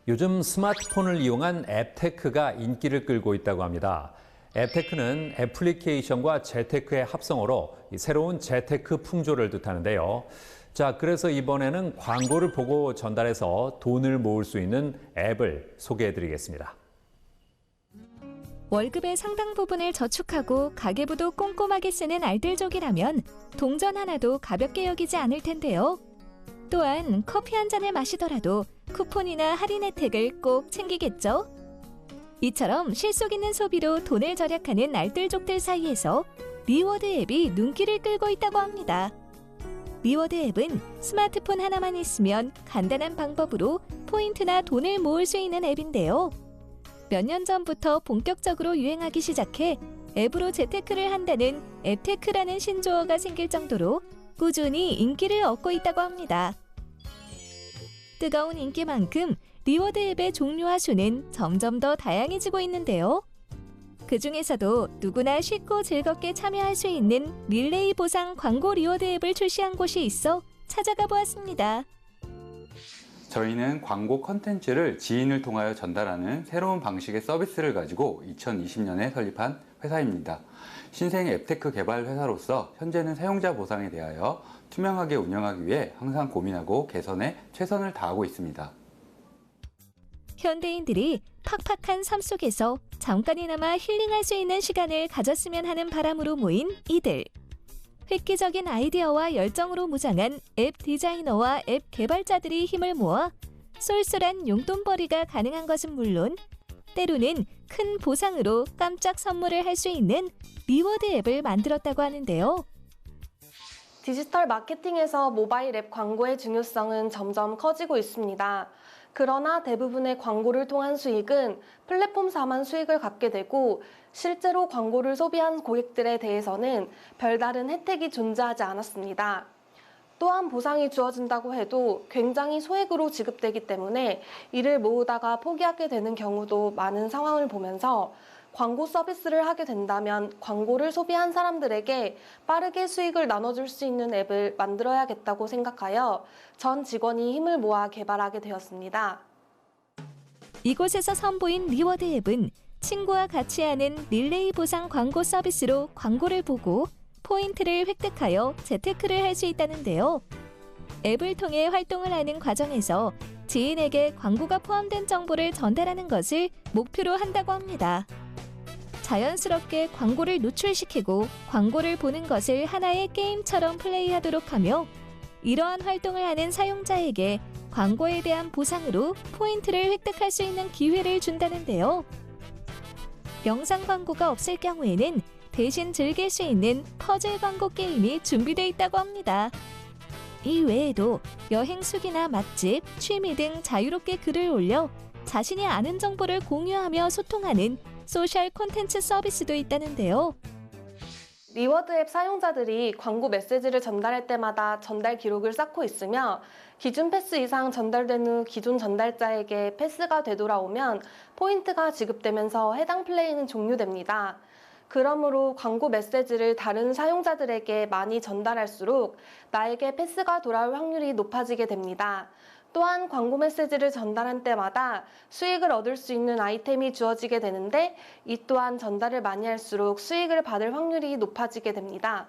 요즘 스마트폰을 이용한 앱테크가 인기를 끌고 있다고 합니다. 앱테크는 애플리케이션과 재테크의 합성어로 새로운 재테크 풍조를 뜻하는데요. 자, 그래서 이번에는 광고를 보고 전달해서 돈을 모을 수 있는 앱을 소개해드리겠습니다. 월급의 상당 부분을 저축하고 가계부도 꼼꼼하게 쓰는 알뜰족이라면 동전 하나도 가볍게 여기지 않을 텐데요. 또한 커피 한 잔을 마시더라도 쿠폰이나 할인 혜택을 꼭 챙기겠죠? 이처럼 실속 있는 소비로 돈을 절약하는 알뜰족들 사이에서 리워드 앱이 눈길을 끌고 있다고 합니다. 리워드 앱은 스마트폰 하나만 있으면 간단한 방법으로 포인트나 돈을 모을 수 있는 앱인데요. 몇 년 전부터 본격적으로 유행하기 시작해 앱으로 재테크를 한다는 앱테크라는 신조어가 생길 정도로 꾸준히 인기를 얻고 있다고 합니다. 뜨거운 인기만큼 리워드 앱의 종류와 수는 점점 더 다양해지고 있는데요. 그 중에서도 누구나 쉽고 즐겁게 참여할 수 있는 릴레이 보상 광고 리워드 앱을 출시한 곳이 있어 찾아가 보았습니다. 저희는 광고 컨텐츠를 지인을 통하여 전달하는 새로운 방식의 서비스를 가지고 2020년에 설립한 회사입니다. 신생 앱테크 개발 회사로서 현재는 사용자 보상에 대하여 투명하게 운영하기 위해 항상 고민하고 개선에 최선을 다하고 있습니다. 현대인들이 팍팍한 삶 속에서 잠깐이나마 힐링할 수 있는 시간을 가졌으면 하는 바람으로 모인 이들. 획기적인 아이디어와 열정으로 무장한 앱 디자이너와 앱 개발자들이 힘을 모아 쏠쏠한 용돈벌이가 가능한 것은 물론 때로는 큰 보상으로 깜짝 선물을 할 수 있는 리워드 앱을 만들었다고 하는데요. 디지털 마케팅에서 모바일 앱 광고의 중요성은 점점 커지고 있습니다. 그러나 대부분의 광고를 통한 수익은 플랫폼사만 수익을 갖게 되고 실제로 광고를 소비한 고객들에 대해서는 별다른 혜택이 존재하지 않았습니다. 또한 보상이 주어진다고 해도 굉장히 소액으로 지급되기 때문에 이를 모으다가 포기하게 되는 경우도 많은 상황을 보면서 광고 서비스를 하게 된다면 광고를 소비한 사람들에게 빠르게 수익을 나눠줄 수 있는 앱을 만들어야겠다고 생각하여 전 직원이 힘을 모아 개발하게 되었습니다. 이곳에서 선보인 리워드 앱은 친구와 같이 하는 릴레이 보상 광고 서비스로 광고를 보고 포인트를 획득하여 재테크를 할 수 있다는데요. 앱을 통해 활동을 하는 과정에서 지인에게 광고가 포함된 정보를 전달하는 것을 목표로 한다고 합니다. 자연스럽게 광고를 노출시키고 광고를 보는 것을 하나의 게임처럼 플레이하도록 하며 이러한 활동을 하는 사용자에게 광고에 대한 보상으로 포인트를 획득할 수 있는 기회를 준다는데요. 영상 광고가 없을 경우에는 대신 즐길 수 있는 퍼즐 광고 게임이 준비되어 있다고 합니다. 이 외에도 여행 수기나 맛집, 취미 등 자유롭게 글을 올려 자신이 아는 정보를 공유하며 소통하는 소셜 콘텐츠 서비스도 있다는데요. 리워드 앱 사용자들이 광고 메시지를 전달할 때마다 전달 기록을 쌓고 있으며 기준 패스 이상 전달된 후 기존 전달자에게 패스가 되돌아오면 포인트가 지급되면서 해당 플레이는 종료됩니다. 그러므로 광고 메시지를 다른 사용자들에게 많이 전달할수록 나에게 패스가 돌아올 확률이 높아지게 됩니다. 또한 광고 메시지를 전달한 때마다 수익을 얻을 수 있는 아이템이 주어지게 되는데 이 또한 전달을 많이 할수록 수익을 받을 확률이 높아지게 됩니다.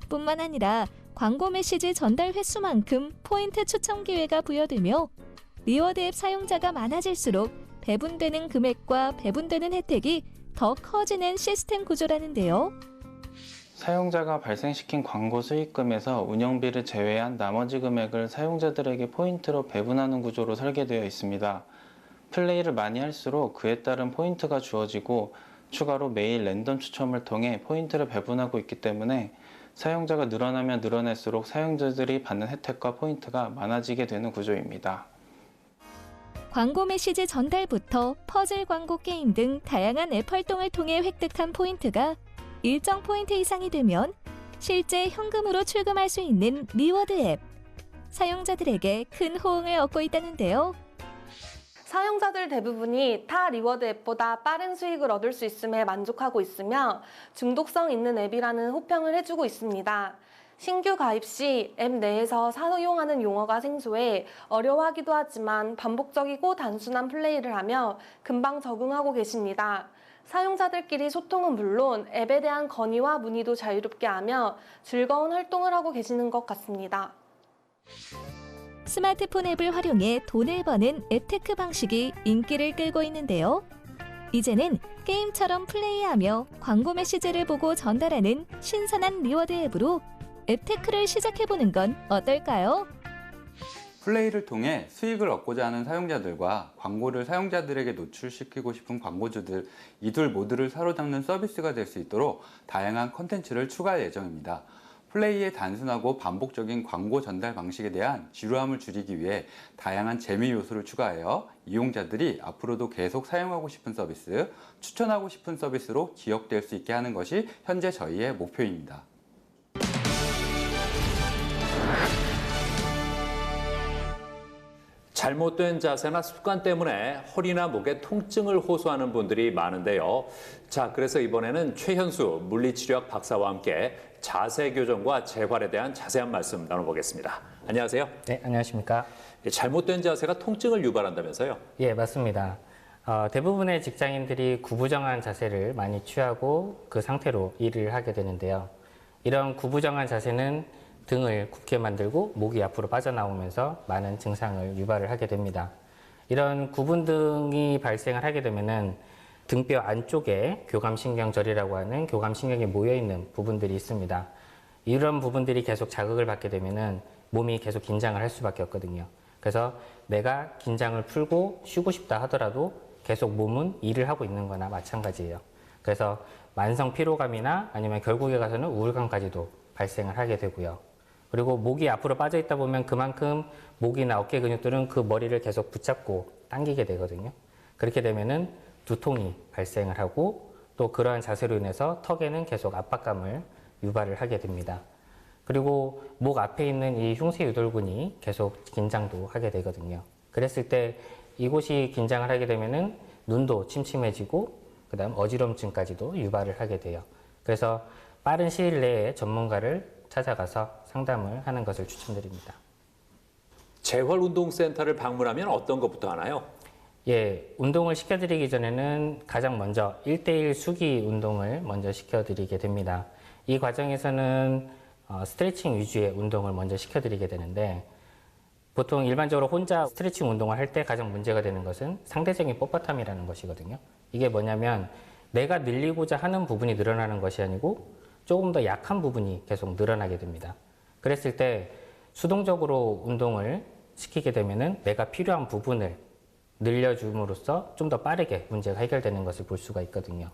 뿐만 아니라 광고 메시지 전달 횟수만큼 포인트 추첨 기회가 부여되며 리워드 앱 사용자가 많아질수록 배분되는 금액과 배분되는 혜택이 더 커지는 시스템 구조라는데요. 사용자가 발생시킨 광고 수익금에서 운영비를 제외한 나머지 금액을 사용자들에게 포인트로 배분하는 구조로 설계되어 있습니다. 플레이를 많이 할수록 그에 따른 포인트가 주어지고 추가로 매일 랜덤 추첨을 통해 포인트를 배분하고 있기 때문에 사용자가 늘어나면 늘어날수록 사용자들이 받는 혜택과 포인트가 많아지게 되는 구조입니다. 광고 메시지 전달부터 퍼즐 광고 게임 등 다양한 앱 활동을 통해 획득한 포인트가 일정 포인트 이상이 되면 실제 현금으로 출금할 수 있는 리워드 앱. 사용자들에게 큰 호응을 얻고 있다는데요. 사용자들 대부분이 타 리워드 앱보다 빠른 수익을 얻을 수 있음에 만족하고 있으며 중독성 있는 앱이라는 호평을 해주고 있습니다. 신규 가입 시 앱 내에서 사용하는 용어가 생소해 어려워하기도 하지만 반복적이고 단순한 플레이를 하며 금방 적응하고 계십니다. 사용자들끼리 소통은 물론 앱에 대한 건의와 문의도 자유롭게 하며 즐거운 활동을 하고 계시는 것 같습니다. 스마트폰 앱을 활용해 돈을 버는 앱테크 방식이 인기를 끌고 있는데요. 이제는 게임처럼 플레이하며 광고 메시지를 보고 전달하는 신선한 리워드 앱으로 앱테크를 시작해보는 건 어떨까요? 플레이를 통해 수익을 얻고자 하는 사용자들과 광고를 사용자들에게 노출시키고 싶은 광고주들, 이 둘 모두를 사로잡는 서비스가 될 수 있도록 다양한 콘텐츠를 추가할 예정입니다. 플레이의 단순하고 반복적인 광고 전달 방식에 대한 지루함을 줄이기 위해 다양한 재미 요소를 추가하여 이용자들이 앞으로도 계속 사용하고 싶은 서비스, 추천하고 싶은 서비스로 기억될 수 있게 하는 것이 현재 저희의 목표입니다. 잘못된 자세나 습관 때문에 허리나 목에 통증을 호소하는 분들이 많은데요. 자, 그래서 이번에는 최현수 물리치료학 박사와 함께 자세 교정과 재활에 대한 자세한 말씀 나눠보겠습니다. 안녕하세요. 네, 안녕하십니까. 잘못된 자세가 통증을 유발한다면서요? 예, 맞습니다. 대부분의 직장인들이 구부정한 자세를 많이 취하고 그 상태로 일을 하게 되는데요. 이런 구부정한 자세는 등을 굽게 만들고 목이 앞으로 빠져나오면서 많은 증상을 유발을 하게 됩니다. 이런 구분 등이 발생을 하게 되면은 등뼈 안쪽에 교감신경절이라고 하는 교감신경이 모여있는 부분들이 있습니다. 이런 부분들이 계속 자극을 받게 되면은 몸이 계속 긴장을 할 수밖에 없거든요. 그래서 내가 긴장을 풀고 쉬고 싶다 하더라도 계속 몸은 일을 하고 있는 거나 마찬가지예요. 그래서 만성 피로감이나 아니면 결국에 가서는 우울감까지도 발생을 하게 되고요. 그리고 목이 앞으로 빠져 있다 보면 그만큼 목이나 어깨 근육들은 그 머리를 계속 붙잡고 당기게 되거든요. 그렇게 되면은 두통이 발생을 하고 또 그러한 자세로 인해서 턱에는 계속 압박감을 유발을 하게 됩니다. 그리고 목 앞에 있는 이 흉쇄유돌근이 계속 긴장도 하게 되거든요. 그랬을 때 이곳이 긴장을 하게 되면은 눈도 침침해지고 그다음 어지럼증까지도 유발을 하게 돼요. 그래서 빠른 시일 내에 전문가를 찾아가서 상담을 하는 것을 추천드립니다. 재활운동센터를 방문하면 어떤 것부터 하나요? 예, 운동을 시켜드리기 전에는 가장 먼저 1:1 수기 운동을 먼저 시켜드리게 됩니다. 이 과정에서는 스트레칭 위주의 운동을 먼저 시켜드리게 되는데 보통 일반적으로 혼자 스트레칭 운동을 할 때 가장 문제가 되는 것은 상대적인 뻣뻣함이라는 것이거든요. 이게 뭐냐면 내가 늘리고자 하는 부분이 늘어나는 것이 아니고 조금 더 약한 부분이 계속 늘어나게 됩니다. 그랬을 때 수동적으로 운동을 시키게 되면은 내가 필요한 부분을 늘려줌으로써 좀 더 빠르게 문제가 해결되는 것을 볼 수가 있거든요.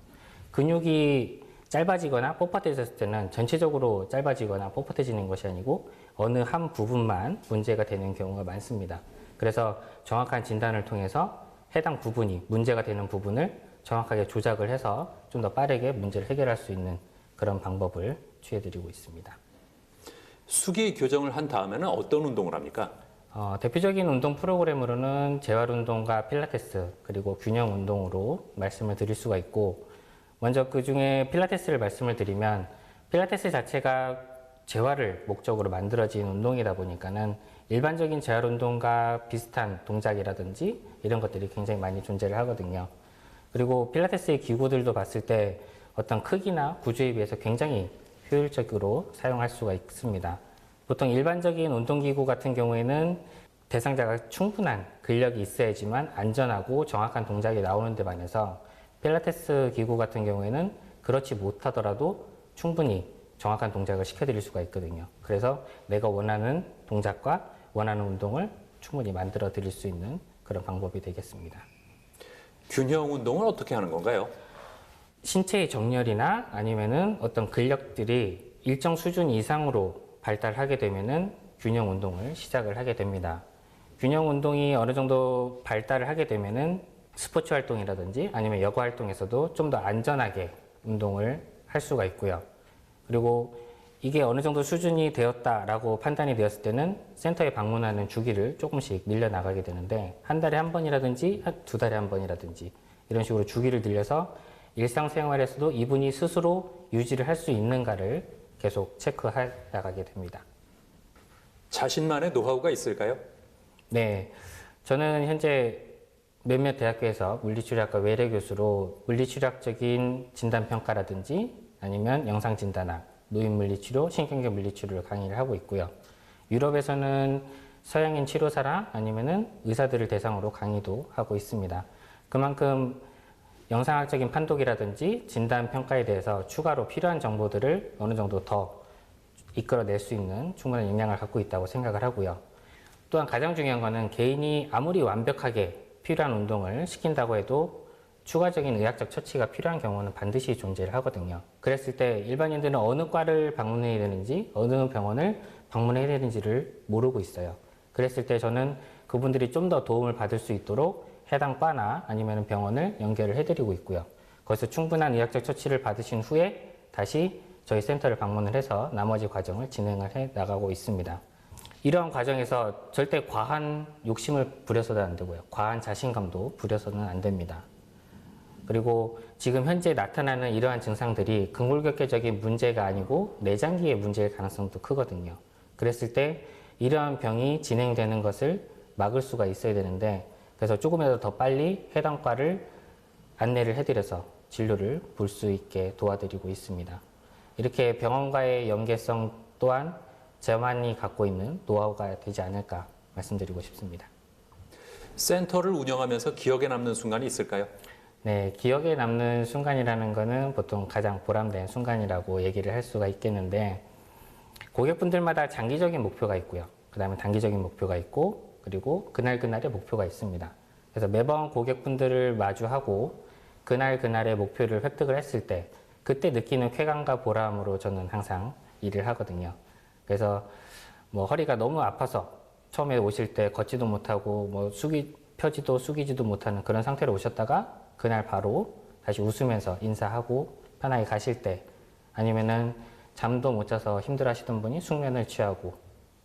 근육이 짧아지거나 뻣뻣해졌을 때는 전체적으로 짧아지거나 뻣뻣해지는 것이 아니고 어느 한 부분만 문제가 되는 경우가 많습니다. 그래서 정확한 진단을 통해서 해당 부분이 문제가 되는 부분을 정확하게 조작을 해서 좀 더 빠르게 문제를 해결할 수 있는 그런 방법을 취해드리고 있습니다. 수기 교정을 한 다음에는 어떤 운동을 합니까? 대표적인 운동 프로그램으로는 재활운동과 필라테스 그리고 균형 운동으로 말씀을 드릴 수가 있고 먼저 그 중에 필라테스를 말씀을 드리면 필라테스 자체가 재활을 목적으로 만들어진 운동이다 보니까는 일반적인 재활 운동과 비슷한 동작이라든지 이런 것들이 굉장히 많이 존재를 하거든요. 그리고 필라테스의 기구들도 봤을 때 어떤 크기나 구조에 비해서 굉장히 효율적으로 사용할 수가 있습니다. 보통 일반적인 운동기구 같은 경우에는 대상자가 충분한 근력이 있어야지만 안전하고 정확한 동작이 나오는 데 반해서 필라테스 기구 같은 경우에는 그렇지 못하더라도 충분히 정확한 동작을 시켜드릴 수가 있거든요. 그래서 내가 원하는 동작과 원하는 운동을 충분히 만들어 드릴 수 있는 그런 방법이 되겠습니다. 균형 운동은 어떻게 하는 건가요? 신체의 정렬이나 아니면은 어떤 근력들이 일정 수준 이상으로 발달하게 되면은 균형 운동을 시작을 하게 됩니다. 균형 운동이 어느 정도 발달을 하게 되면은 스포츠 활동이라든지 아니면 여가 활동에서도 좀 더 안전하게 운동을 할 수가 있고요. 그리고 이게 어느 정도 수준이 되었다라고 판단이 되었을 때는 센터에 방문하는 주기를 조금씩 늘려나가게 되는데 한 달에 한 번이라든지 두 달에 한 번이라든지 이런 식으로 주기를 늘려서 일상생활에서도 이분이 스스로 유지를 할 수 있는가를 계속 체크해 나가게 됩니다. 자신만의 노하우가 있을까요? 네, 저는 현재 몇몇 대학교에서 물리치료학과 외래 교수로 물리치료학적인 진단평가라든지 아니면 영상진단학, 노인물리치료, 신경계 물리치료를 강의를 하고 있고요. 유럽에서는 서양인 치료사나 아니면은 의사들을 대상으로 강의도 하고 있습니다. 그만큼 영상학적인 판독이라든지 진단평가에 대해서 추가로 필요한 정보들을 어느 정도 더 이끌어낼 수 있는 충분한 역량을 갖고 있다고 생각을 하고요. 또한 가장 중요한 거는 개인이 아무리 완벽하게 필요한 운동을 시킨다고 해도 추가적인 의학적 처치가 필요한 경우는 반드시 존재를 하거든요. 그랬을 때 일반인들은 어느 과를 방문해야 되는지 어느 병원을 방문해야 되는지를 모르고 있어요. 그랬을 때 저는 그분들이 좀 더 도움을 받을 수 있도록 해당 과나 아니면 병원을 연결을 해드리고 있고요. 거기서 충분한 의학적 처치를 받으신 후에 다시 저희 센터를 방문을 해서 나머지 과정을 진행을 해 나가고 있습니다. 이러한 과정에서 절대 과한 욕심을 부려서는 안 되고요. 과한 자신감도 부려서는 안 됩니다. 그리고 지금 현재 나타나는 이러한 증상들이 근골격계적인 문제가 아니고 내장기의 문제일 가능성도 크거든요. 그랬을 때 이러한 병이 진행되는 것을 막을 수가 있어야 되는데 그래서 조금이라도 더 빨리 해당 과를 안내를 해드려서 진료를 볼 수 있게 도와드리고 있습니다. 이렇게 병원과의 연계성 또한 저만이 갖고 있는 노하우가 되지 않을까 말씀드리고 싶습니다. 센터를 운영하면서 기억에 남는 순간이 있을까요? 네, 기억에 남는 순간이라는 거는 보통 가장 보람된 순간이라고 얘기를 할 수가 있겠는데 고객분들마다 장기적인 목표가 있고요. 그 다음에 단기적인 목표가 있고 그리고 그날그날의 목표가 있습니다. 그래서 매번 고객분들을 마주하고 그날그날의 목표를 획득을 했을 때 그때 느끼는 쾌감과 보람으로 저는 항상 일을 하거든요. 그래서 뭐 허리가 너무 아파서 처음에 오실 때 걷지도 못하고 뭐 펴지도 숙이지도 못하는 그런 상태로 오셨다가 그날 바로 다시 웃으면서 인사하고 편하게 가실 때 아니면은 잠도 못 자서 힘들어 하시던 분이 숙면을 취하고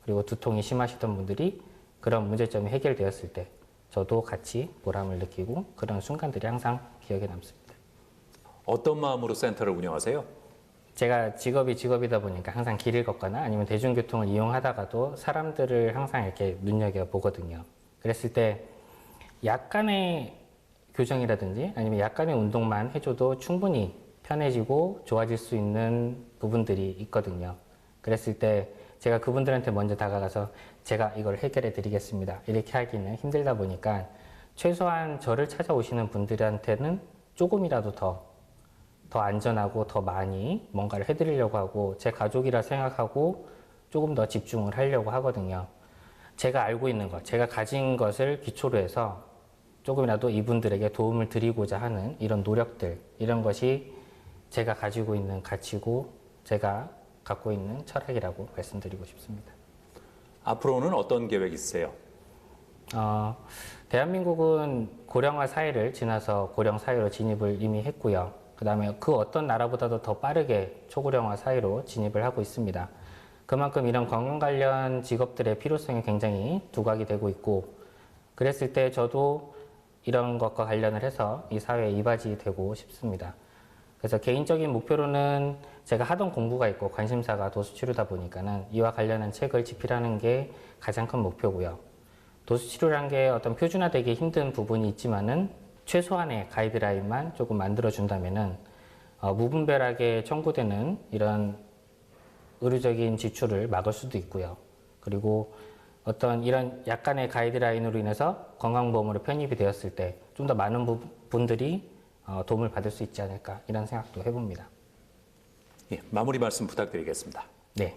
그리고 두통이 심하시던 분들이 그런 문제점이 해결되었을 때 저도 같이 보람을 느끼고 그런 순간들이 항상 기억에 남습니다. 어떤 마음으로 센터를 운영하세요? 제가 직업이다 보니까 항상 길을 걷거나 아니면 대중교통을 이용하다가도 사람들을 항상 이렇게 눈여겨보거든요. 그랬을 때 약간의 교정이라든지 아니면 약간의 운동만 해줘도 충분히 편해지고 좋아질 수 있는 부분들이 있거든요. 그랬을 때 제가 그분들한테 먼저 다가가서 제가 이걸 해결해 드리겠습니다. 이렇게 하기는 힘들다 보니까 최소한 저를 찾아오시는 분들한테는 조금이라도 더 안전하고 더 많이 뭔가를 해드리려고 하고 제 가족이라 생각하고 조금 더 집중을 하려고 하거든요. 제가 알고 있는 것, 제가 가진 것을 기초로 해서 조금이라도 이분들에게 도움을 드리고자 하는 이런 노력들, 이런 것이 제가 가지고 있는 가치고 제가 갖고 있는 철학이라고 말씀드리고 싶습니다. 앞으로는 어떤 계획 있으세요? 대한민국은 고령화 사회를 지나서 고령 사회로 진입을 이미 했고요. 그 다음에 그 어떤 나라보다도 더 빠르게 초고령화 사회로 진입을 하고 있습니다. 그만큼 이런 건강 관련 직업들의 필요성이 굉장히 두각이 되고 있고 그랬을 때 저도 이런 것과 관련을 해서 이 사회에 이바지 되고 싶습니다. 그래서 개인적인 목표로는 제가 하던 공부가 있고 관심사가 도수치료다 보니까는 이와 관련한 책을 집필하는 게 가장 큰 목표고요. 도수치료란 게 어떤 표준화되기 힘든 부분이 있지만은 최소한의 가이드라인만 조금 만들어준다면은 무분별하게 청구되는 이런 의료적인 지출을 막을 수도 있고요. 그리고 어떤 이런 약간의 가이드라인으로 인해서 건강보험으로 편입이 되었을 때 좀 더 많은 분들이 도움을 받을 수 있지 않을까 이런 생각도 해봅니다. 예, 마무리 말씀 부탁드리겠습니다. 네,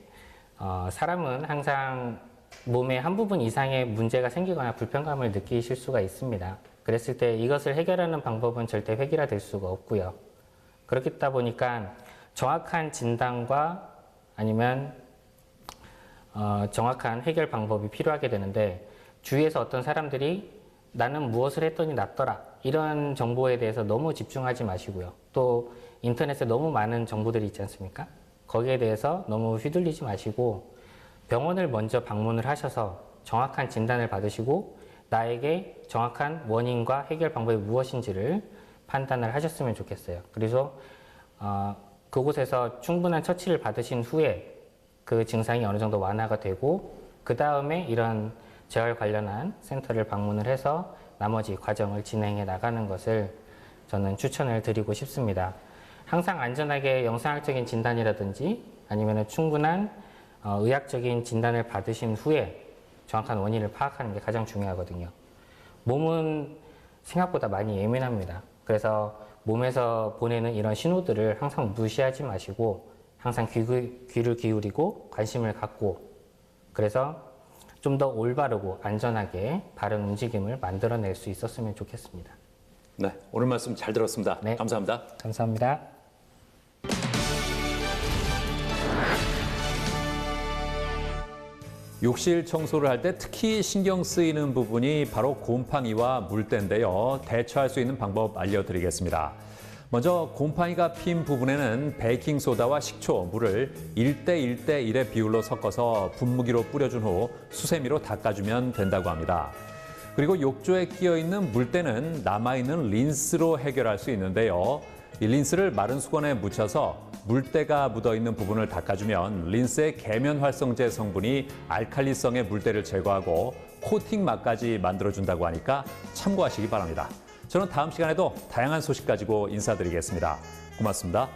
사람은 항상 몸의 한 부분 이상의 문제가 생기거나 불편감을 느끼실 수가 있습니다. 그랬을 때 이것을 해결하는 방법은 절대 획일화될 수가 없고요. 그렇다 보니까 정확한 진단과 아니면 정확한 해결 방법이 필요하게 되는데 주위에서 어떤 사람들이 나는 무엇을 했더니 낫더라 이런 정보에 대해서 너무 집중하지 마시고요. 또 인터넷에 너무 많은 정보들이 있지 않습니까? 거기에 대해서 너무 휘둘리지 마시고 병원을 먼저 방문을 하셔서 정확한 진단을 받으시고 나에게 정확한 원인과 해결 방법이 무엇인지를 판단을 하셨으면 좋겠어요. 그래서 그곳에서 충분한 처치를 받으신 후에 그 증상이 어느 정도 완화가 되고 그 다음에 이런 재활 관련한 센터를 방문을 해서 나머지 과정을 진행해 나가는 것을 저는 추천을 드리고 싶습니다. 항상 안전하게 영상학적인 진단이라든지 아니면 충분한 의학적인 진단을 받으신 후에 정확한 원인을 파악하는 게 가장 중요하거든요. 몸은 생각보다 많이 예민합니다. 그래서 몸에서 보내는 이런 신호들을 항상 무시하지 마시고 항상 귀를 기울이고 관심을 갖고 그래서 좀 더 올바르고 안전하게 바른 움직임을 만들어낼 수 있었으면 좋겠습니다. 네, 오늘 말씀 잘 들었습니다. 네, 감사합니다. 감사합니다. 욕실 청소를 할 때 특히 신경 쓰이는 부분이 바로 곰팡이와 물때인데요. 대처할 수 있는 방법 알려드리겠습니다. 먼저 곰팡이가 핀 부분에는 베이킹소다와 식초, 물을 1대1대1의 비율로 섞어서 분무기로 뿌려준 후 수세미로 닦아주면 된다고 합니다. 그리고 욕조에 끼어있는 물때는 남아있는 린스로 해결할 수 있는데요. 이 린스를 마른 수건에 묻혀서 물때가 묻어있는 부분을 닦아주면 린스의 계면활성제 성분이 알칼리성의 물때를 제거하고 코팅 맛까지 만들어준다고 하니까 참고하시기 바랍니다. 저는 다음 시간에도 다양한 소식 가지고 인사드리겠습니다. 고맙습니다.